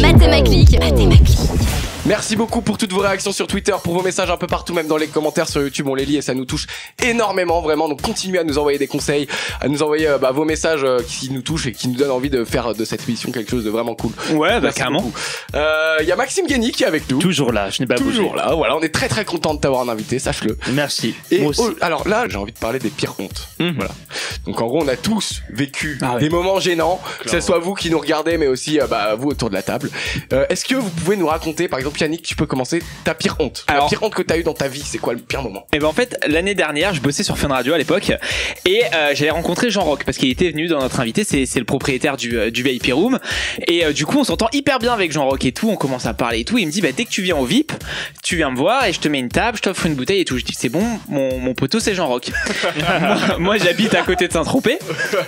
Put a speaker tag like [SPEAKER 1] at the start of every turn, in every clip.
[SPEAKER 1] Mathémaclique.
[SPEAKER 2] Merci beaucoup pour toutes vos réactions sur Twitter, pour vos messages un peu partout, même dans les commentaires sur YouTube, on les lit et ça nous touche énormément, vraiment. Donc continuez à nous envoyer des conseils, à nous envoyer vos messages qui nous touchent et qui nous donnent envie de faire de cette émission quelque chose de vraiment cool.
[SPEAKER 3] Ouais, bah carrément.
[SPEAKER 2] Il y a Maxime Guény qui est avec nous.
[SPEAKER 4] Toujours là, je n'ai pas bougé.
[SPEAKER 2] Toujours là, voilà, on est très très content de t'avoir en invité, sache-le.
[SPEAKER 4] Merci.
[SPEAKER 2] Et
[SPEAKER 4] moi aussi.
[SPEAKER 2] alors là, j'ai envie de parler des pires hontes. Voilà. Donc en gros, on a tous vécu des moments gênants, que ce soit vous qui nous regardez, mais aussi vous autour de la table. Est-ce que vous pouvez nous raconter, par exemple, Yannick, tu peux commencer, ta pire honte. Alors, la pire honte que t'as eu dans ta vie, c'est quoi le pire moment?
[SPEAKER 3] Et ben en fait, l'année dernière, je bossais sur Fun Radio à l'époque et j'avais rencontré Jean Rock parce qu'il était venu dans notre invité, c'est le propriétaire du VIP Room et du coup on s'entend hyper bien avec Jean Rock et tout, on commence à parler et tout, et il me dit dès que tu viens au VIP, tu viens me voir et je te mets une table, je t'offre une bouteille et tout. Je dis c'est bon, mon poteau c'est Jean Rock. moi j'habite à côté de Saint-Tropez,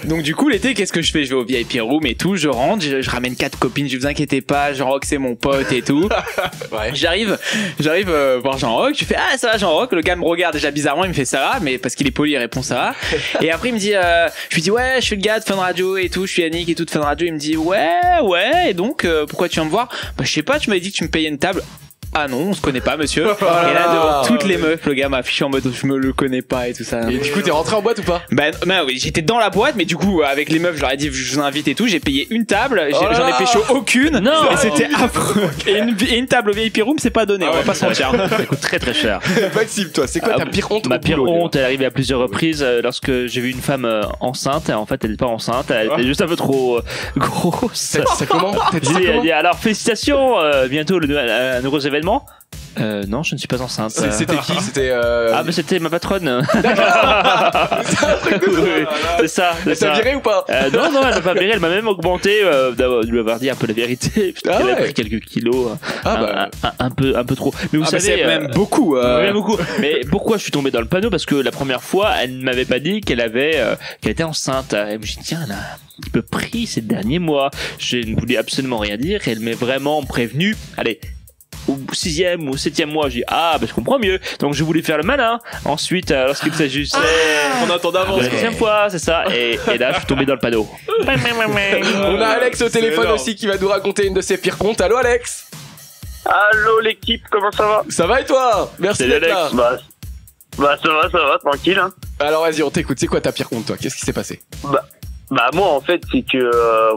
[SPEAKER 3] donc du coup l'été qu'est-ce que je fais? Je vais au VIP Room et tout, je rentre, je ramène 4 copines, je vous inquiétez pas, Jean Rock c'est mon pote et tout.
[SPEAKER 2] Ouais.
[SPEAKER 3] J'arrive voir Jean Rock, je fais ça va Jean Rock, le gars me regarde déjà bizarrement, il me fait ça va, mais parce qu'il est poli il répond ça va. Et après il me dit je lui dis ouais je suis le gars de Fun Radio et tout, je suis Yannick et tout de Fun Radio. Il me dit ouais et donc pourquoi tu viens me voir? Je sais pas, tu m'avais dit que tu me payais une table. Ah non, on se connaît pas monsieur. Et là devant toutes les meufs, le gars m'a affiché en mode je me le connais pas et tout ça.
[SPEAKER 2] Et du coup t'es rentré en boîte ou pas?
[SPEAKER 3] Oui, j'étais dans la boîte, mais du coup avec les meufs je leur ai dit je vous invite et tout, j'ai payé une table, j'en ai pécho aucune.
[SPEAKER 4] Non.
[SPEAKER 3] Et c'était affreux. Et une table au VIP Room c'est pas donné, on va pas se mentir.
[SPEAKER 4] Ça coûte très très cher.
[SPEAKER 2] Maxime, toi, c'est quoi ta pire honte?
[SPEAKER 4] Ma pire honte, elle est arrivée à plusieurs reprises lorsque j'ai vu une femme enceinte. En fait elle n'est pas enceinte, elle était juste un peu trop grosse.
[SPEAKER 2] C'est comment?
[SPEAKER 4] J'ai dit alors félicitations, bientôt un heureux événement. Non, je ne suis pas enceinte.
[SPEAKER 2] C'était qui? C'était
[SPEAKER 4] Ah, mais c'était ma patronne. C'est ça.
[SPEAKER 2] Elle t'a viré ou pas?
[SPEAKER 4] Non, elle m'a pas viré, elle m'a même augmenté de lui avoir dit un peu la vérité. Putain, elle a pris quelques kilos. Un peu trop. Mais vous savez.
[SPEAKER 3] C'est même beaucoup.
[SPEAKER 4] Beaucoup. Mais pourquoi je suis tombé dans le panneau? Parce que la première fois, elle ne m'avait pas dit qu'elle était enceinte. Et je me suis dit, tiens, elle a un petit peu pris ces derniers mois. Je ne voulais absolument rien dire. Et elle m'est vraiment prévenue. Allez. Au 6e ou 7e mois, j'ai dit je comprends mieux. Donc je voulais faire le malin. Ensuite, lorsqu'il s'agissait
[SPEAKER 2] on attend d'avance.
[SPEAKER 4] La 7e fois, c'est ça. Et là, je suis tombé dans le panneau.
[SPEAKER 2] On a Alex au téléphone aussi qui va nous raconter une de ses pires hontes. Allô Alex?
[SPEAKER 5] Allô l'équipe, comment ça va?
[SPEAKER 2] Ça va et toi? Merci d'être là.
[SPEAKER 5] Ça va, tranquille. Hein.
[SPEAKER 2] Alors vas-y, on t'écoute. C'est quoi ta pire honte, toi? Qu'est-ce qui s'est passé?
[SPEAKER 5] Moi en fait c'est que je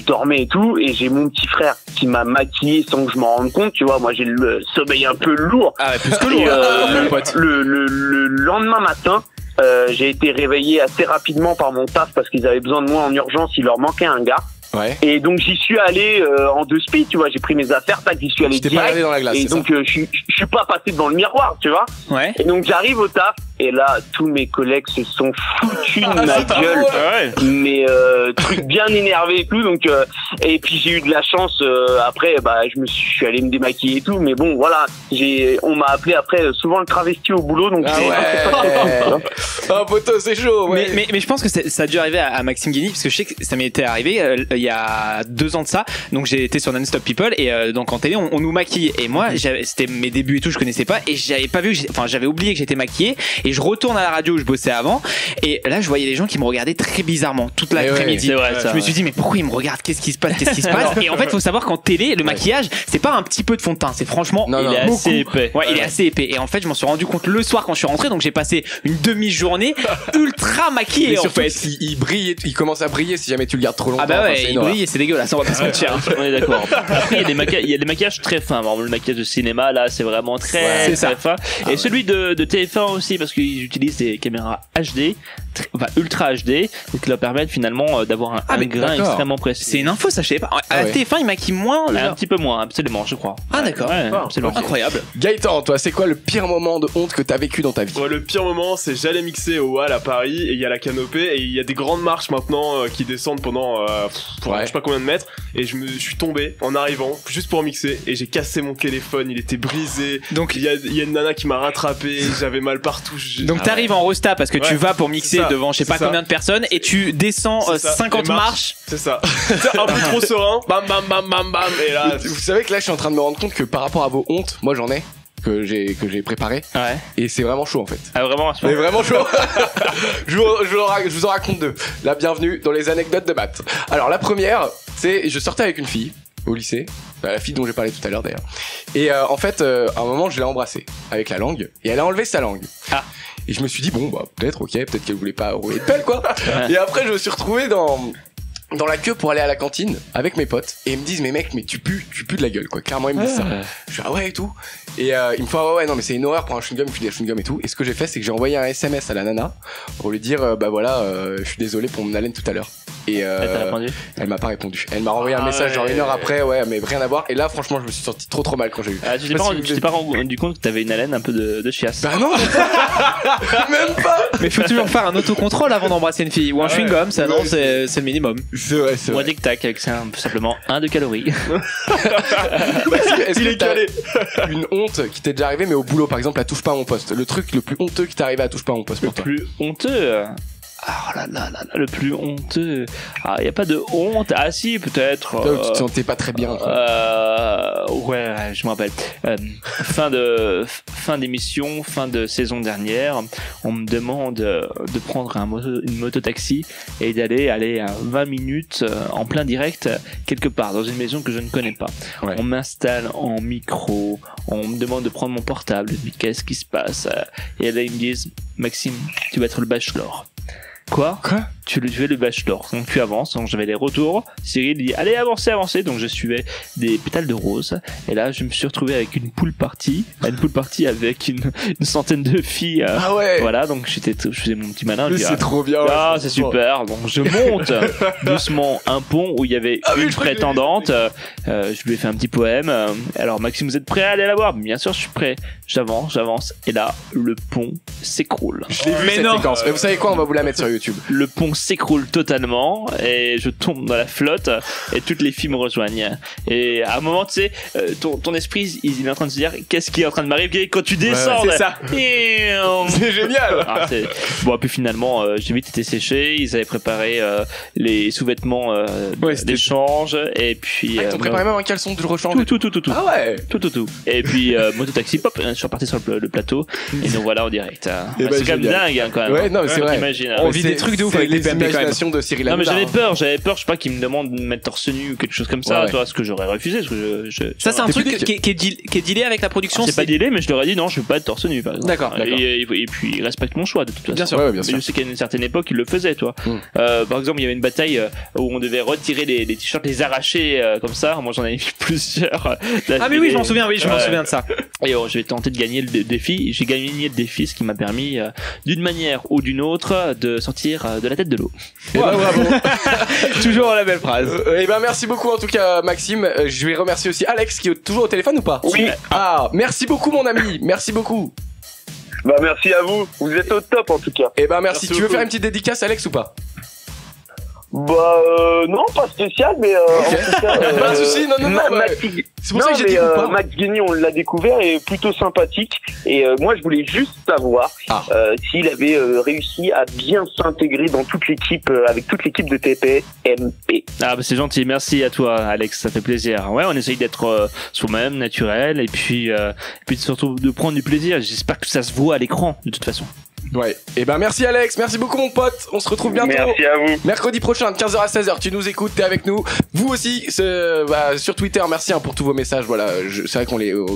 [SPEAKER 5] dormais et tout, et j'ai mon petit frère qui m'a maquillé sans que je m'en rende compte, tu vois. Moi j'ai le sommeil un peu lourd.
[SPEAKER 2] Plus que lourd.
[SPEAKER 5] Le lendemain matin, j'ai été réveillé assez rapidement par mon taf parce qu'ils avaient besoin de moi en urgence, il leur manquait un gars.
[SPEAKER 2] Ouais.
[SPEAKER 5] Et donc j'y suis allé en 2 speed, tu vois, j'ai pris mes affaires, j'y suis allé direct.
[SPEAKER 2] Pas regardé dans la glace,
[SPEAKER 5] et donc je suis pas passé devant le miroir, tu vois.
[SPEAKER 3] Ouais.
[SPEAKER 5] Et donc j'arrive au taf et là tous mes collègues se sont foutus de ma gueule. Mais truc bien énervé et tout, donc et puis j'ai eu de la chance après je suis allé me démaquiller et tout, mais bon voilà, on m'a appelé après souvent le travesti au boulot, donc
[SPEAKER 2] poteau, c'est chaud. Ouais.
[SPEAKER 3] Mais je pense que ça a dû arriver à Maxime Guény, parce que je sais que ça m'était arrivé il y a 2 ans de ça. Donc j'ai été sur Non-Stop People et donc en télé on nous maquille, et moi c'était mes débuts et tout, je connaissais pas et j'avais pas vu j'avais oublié que j'étais maquillé, et je retourne à la radio où je bossais avant, et là je voyais les gens qui me regardaient très bizarrement toute l'après-midi.
[SPEAKER 4] C'est vrai,
[SPEAKER 3] je me suis dit mais pourquoi ils me regardent, qu'est-ce qui se passe? Et en fait faut savoir qu'en télé le maquillage c'est pas un petit peu de fond de teint, c'est franchement
[SPEAKER 4] il est assez épais.
[SPEAKER 3] Il est assez épais, et en fait je m'en suis rendu compte le soir quand je suis rentré, donc j'ai passé une demi-journée ultra maquillé en fait.
[SPEAKER 2] Il brille, il commence à briller si jamais tu le gardes trop longtemps.
[SPEAKER 3] Il brille et c'est dégueulasse, on va pas se mentir.
[SPEAKER 4] On est d'accord. Après il y a des maquillages très fins. Le maquillage de cinéma là c'est vraiment très fin. Et celui de TF1 aussi, parce qu'ils utilisent des caméras HD, ultra HD, donc qui leur permettent finalement d'avoir un grain extrêmement précis.
[SPEAKER 3] C'est une info, ça je savais pas. À TF1 ils maquillent moins.
[SPEAKER 4] Un petit peu moins, absolument, je crois.
[SPEAKER 3] Ah d'accord.
[SPEAKER 4] Absolument.
[SPEAKER 3] Incroyable.
[SPEAKER 2] Gaëtan, toi, c'est quoi le pire moment de honte que t'as vécu dans ta vie?
[SPEAKER 6] Le pire moment, c'est j'allais mixer au Hall à Paris, et il y a la canopée et il y a des grandes marches maintenant qui descendent pendant je sais pas combien de mètres, et je suis tombé en arrivant juste pour mixer, et j'ai cassé mon téléphone, il était brisé. Donc il y a une nana qui m'a rattrapé, j'avais mal partout.
[SPEAKER 3] Donc t'arrives en resta parce que tu vas pour mixer devant je sais pas combien de personnes, et tu descends 50 marches.
[SPEAKER 6] C'est ça. Un peu trop serein. Bam bam bam bam bam. Et là,
[SPEAKER 2] vous savez que là je suis en train de me rendre compte que par rapport à vos hontes, moi j'en ai que j'ai préparé.
[SPEAKER 3] Ouais.
[SPEAKER 2] Et c'est vraiment chaud en fait.
[SPEAKER 4] Ah vraiment?
[SPEAKER 2] C'est vraiment chaud. je vous en raconte 2. La bienvenue dans les anecdotes de maths. Alors la première, je sortais avec une fille au lycée, la fille dont j'ai parlé tout à l'heure d'ailleurs. Et en fait, à un moment, je l'ai embrassée avec la langue et elle a enlevé sa langue.
[SPEAKER 3] Ah.
[SPEAKER 2] Et je me suis dit bon bah peut-être qu'elle voulait pas rouler de pelle quoi. Et après je me suis retrouvé dans la queue pour aller à la cantine avec mes potes et ils me disent mais mec mais tu pues de la gueule quoi, clairement ils me disent ça. Je suis ah ouais et tout et ils me font ouais non mais c'est une horreur pour un chewing-gum, il fait des chewing-gum et tout. Et ce que j'ai fait c'est que j'ai envoyé un SMS à la nana pour lui dire bah voilà je suis désolé pour mon haleine tout à l'heure. Et elle m'a pas répondu. Elle m'a renvoyé un message genre une heure après, ouais, mais rien à voir. Et là, franchement, je me suis senti trop mal quand j'ai eu.
[SPEAKER 4] Tu t'es pas rendu compte que t'avais une haleine un peu de chiasse?
[SPEAKER 2] Bah non, même pas.
[SPEAKER 3] Mais faut toujours faire un autocontrôle avant d'embrasser une fille ou un chewing-gum, ça non, c'est le minimum.
[SPEAKER 2] C'est vrai.
[SPEAKER 4] Moi, tic-tac avec simplement 1 de calories.
[SPEAKER 2] Est-ce que t'as une honte qui t'est déjà arrivée, mais au boulot, par exemple, à touche pas à mon poste? Le truc le plus honteux qui t'est arrivé à touche pas à mon poste pour toi?
[SPEAKER 4] Le plus honteux. Ah là là là là, le plus honteux. Ah, y a pas de honte. Ah si, peut-être.
[SPEAKER 2] Tu te sentais pas très bien.
[SPEAKER 4] Ouais, je me rappelle. Fin d'émission, fin de saison dernière, on me demande de prendre une moto-taxi et d'aller à 20 minutes en plein direct quelque part dans une maison que je ne connais pas. Ouais. On m'installe en micro, on me demande de prendre mon portable. Je me dis qu'est-ce qui se passe? Et là ils me disent Maxime, tu vas être le bachelor. Quoi? Tu es le bachelor. Donc tu avances. Donc j'avais les retours. Cyril dit allez avancez. Donc je suivais des pétales de rose. Et là je me suis retrouvé avec une pool party avec une centaine de filles.
[SPEAKER 2] Ah ouais.
[SPEAKER 4] Voilà. Donc je faisais mon petit malin.
[SPEAKER 2] C'est trop bien.
[SPEAKER 4] Ah c'est super. Donc je monte doucement un pont où il y avait une prétendante. Je lui ai fait un petit poème. Alors Maxime, vous êtes prêt à aller la voir? Bien sûr je suis prêt. J'avance. Et là le pont s'écroule.
[SPEAKER 2] Je l'ai vu cette séquence. Mais vous savez quoi? On va vous la mettre sur YouTube.
[SPEAKER 4] Le pont s'écroule totalement et je tombe dans la flotte et toutes les filles me rejoignent. Et à un moment, tu sais, ton esprit, il est en train de se dire qu'est-ce qui est en train de m'arriver quand tu descends.
[SPEAKER 2] C'est ça. C'est génial.
[SPEAKER 4] Bon, puis finalement, j'ai vite été séché. Ils avaient préparé les sous-vêtements d'échange et puis.
[SPEAKER 2] Ils t'ont préparé même un caleçon de rechange.
[SPEAKER 4] Tout.
[SPEAKER 2] Ah ouais.
[SPEAKER 4] Tout. Et puis moto-taxi, pop, je suis reparti sur le plateau et nous voilà en direct. C'est quand même dingue quand même.
[SPEAKER 2] Ouais, non, c'est vrai.
[SPEAKER 4] Imagine.
[SPEAKER 3] On vit des trucs de ouf avec les
[SPEAKER 2] imaginations de Cyril Hanouna.
[SPEAKER 4] Non mais j'avais peur, je sais pas qu'il me demande de me mettre torse nu ou quelque chose comme ça, toi, ce que j'aurais refusé, parce que
[SPEAKER 3] ça c'est un truc qui est dealé avec la production.
[SPEAKER 4] C'est pas dealé, mais je leur ai dit non, je veux pas être torse nu par exemple.
[SPEAKER 3] D'accord.
[SPEAKER 4] Et puis il respecte mon choix de toute façon.
[SPEAKER 3] Bien sûr.
[SPEAKER 4] Mais je sais qu'à une certaine époque il le faisait, toi. Par exemple, il y avait une bataille où on devait retirer les t-shirts, les arracher comme ça. Moi j'en avais vu plusieurs.
[SPEAKER 3] Ah mais oui, je m'en souviens, de ça.
[SPEAKER 4] Et j'ai tenté de gagner le défi, j'ai gagné le défi, ce qui m'a permis d'une manière ou d'une autre de sortir de la tête de l'eau.
[SPEAKER 2] Et bah bravo.
[SPEAKER 3] Toujours la belle phrase.
[SPEAKER 2] Et ben merci beaucoup en tout cas Maxime. Je vais remercier aussi Alex qui est toujours au téléphone ou pas?
[SPEAKER 5] Oui.
[SPEAKER 2] Ah merci beaucoup mon ami. Merci beaucoup.
[SPEAKER 5] Bah merci à vous. Vous êtes au top en tout cas.
[SPEAKER 2] Et ben merci. Tu veux faire une petite dédicace Alex ou pas?
[SPEAKER 5] Bah non, pas spécial, mais en tout cas,
[SPEAKER 2] pas de soucis, non. C'est pour ça que j'ai dit
[SPEAKER 5] Max Guigny, on l'a découvert, est plutôt sympathique. Et moi, je voulais juste savoir s'il avait réussi à bien s'intégrer dans toute l'équipe, avec toute l'équipe de TPMP.
[SPEAKER 4] Ah bah c'est gentil, merci à toi Alex, ça fait plaisir. Ouais, on essaye d'être soi-même, naturel, et puis surtout de prendre du plaisir. J'espère que ça se voit à l'écran de toute façon.
[SPEAKER 2] Ouais, et ben merci Alex, merci beaucoup mon pote, on se retrouve bientôt.
[SPEAKER 5] Merci à vous.
[SPEAKER 2] Mercredi prochain de 15h à 16h, tu nous écoutes, t'es avec nous. Vous aussi, sur Twitter, merci pour tous vos messages, voilà, c'est vrai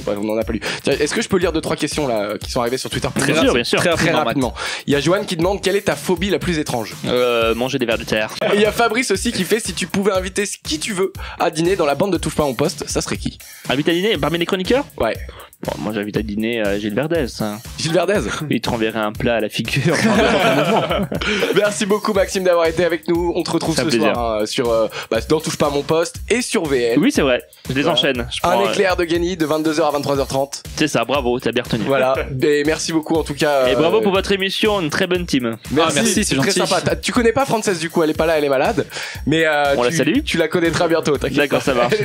[SPEAKER 2] on en a pas lu. Est-ce que je peux lire 2-3 questions là qui sont arrivées sur Twitter?
[SPEAKER 4] Bien sûr.
[SPEAKER 2] Très rapidement. Il y a Johan qui demande quelle est ta phobie la plus étrange?
[SPEAKER 4] Manger des vers de terre.
[SPEAKER 2] Et il y a Fabrice aussi qui fait si tu pouvais inviter qui tu veux à dîner dans la bande de Touche pas à mon poste, ça serait qui?
[SPEAKER 4] Invité à dîner parmi les chroniqueurs?
[SPEAKER 2] Ouais.
[SPEAKER 4] Bon, moi j'invite à dîner Gilles Verdez.
[SPEAKER 2] Gilles Verdez?
[SPEAKER 4] Il te renverrait un plat à la figure.
[SPEAKER 2] Merci beaucoup Maxime d'avoir été avec nous. On te retrouve ce soir sur dans Touche pas à mon poste et sur VL.
[SPEAKER 4] Oui c'est vrai, je les enchaîne.
[SPEAKER 2] Un éclair de Guenny de 22h à 23h30.
[SPEAKER 4] C'est ça, bravo, t'as bien retenu.
[SPEAKER 2] Voilà, et merci beaucoup en tout cas.
[SPEAKER 4] Et bravo pour votre émission, une très bonne team.
[SPEAKER 2] Merci, c'est très sympa. Tu connais pas Frances du coup, elle est pas là, elle est malade. Mais
[SPEAKER 4] on la salue.
[SPEAKER 2] Tu la connaîtras bientôt, t'inquiète.
[SPEAKER 4] D'accord, ça marche.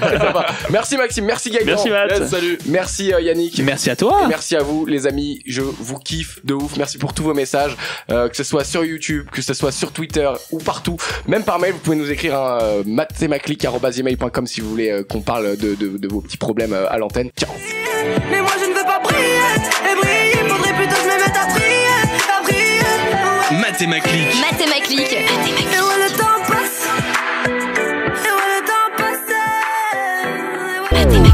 [SPEAKER 2] Merci Maxime, merci Gaëtan.
[SPEAKER 4] Merci Matt.
[SPEAKER 2] Salut. Merci Yannick.
[SPEAKER 3] Merci à toi.
[SPEAKER 2] Et merci à vous les amis, je vous kiffe de ouf. Merci pour tous vos messages, que ce soit sur YouTube, que ce soit sur Twitter ou partout. Même par mail, vous pouvez nous écrire mathemaclick@gmail.com si vous voulez qu'on parle de vos petits problèmes à l'antenne. Ciao.
[SPEAKER 1] Mais moi je ne veux pas briller, et briller, faudrait plutôt que je me mette à prier.
[SPEAKER 7] Mathémaclick.
[SPEAKER 1] Et ouais le temps passe, platine.